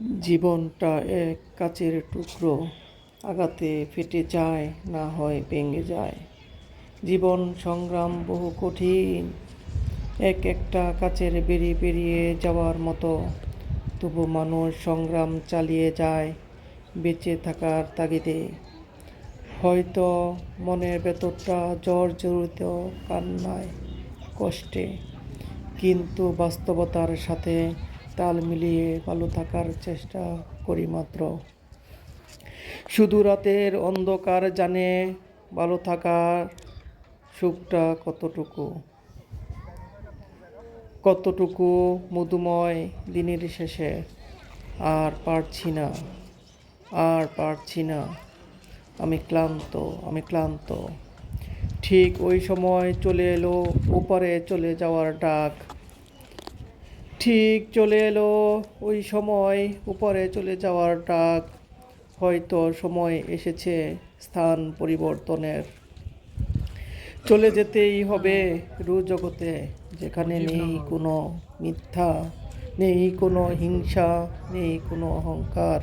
জীবনটা এক কাচের টুকরো, আঘাতে ফেটে যায়, না হয় ভেঙে যায়। জীবন সংগ্রাম বহু কঠিন, এক একটা কাচের বেরিয়ে বেরিয়ে যাওয়ার মতো। তবু মানুষ সংগ্রাম চালিয়ে যায় বেঁচে থাকার তাগিদে। হয়তো মনের ভেতরটা জর্জরিত কান্নায়, কষ্টে, কিন্তু বাস্তবতার সাথে তাল মিলিয়ে ভালো থাকার চেষ্টা করি মাত্র। শুধু রাতের অন্ধকার জানে ভালো থাকার সুখটা কতটুকু, কতটুকু মধুময় দিনের শেষে। আর পারছি না, আর পারছি না, আমি ক্লান্ত। ঠিক ওই সময় চলে এলো ওপারে চলে যাওয়ার ডাক। ঠিক চলে এলো ওই সময় উপরে চলে যাওয়ার ডাক। হয়তো সময় এসেছে স্থান পরিবর্তনের। চলে যেতেই হবে রু জগতে, যেখানে নেই কোনো মিথ্যা, নেই কোনো হিংসা, নেই কোনো অহংকার।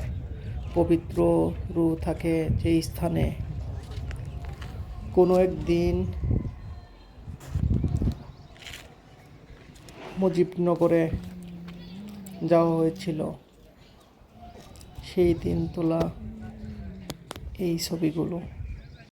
পবিত্র রু থাকে যেই স্থানে কোনো একদিন মুজিবনগরে যাওয়া হয়েছিল। সেই দিন তোলা এই ছবিগুলো।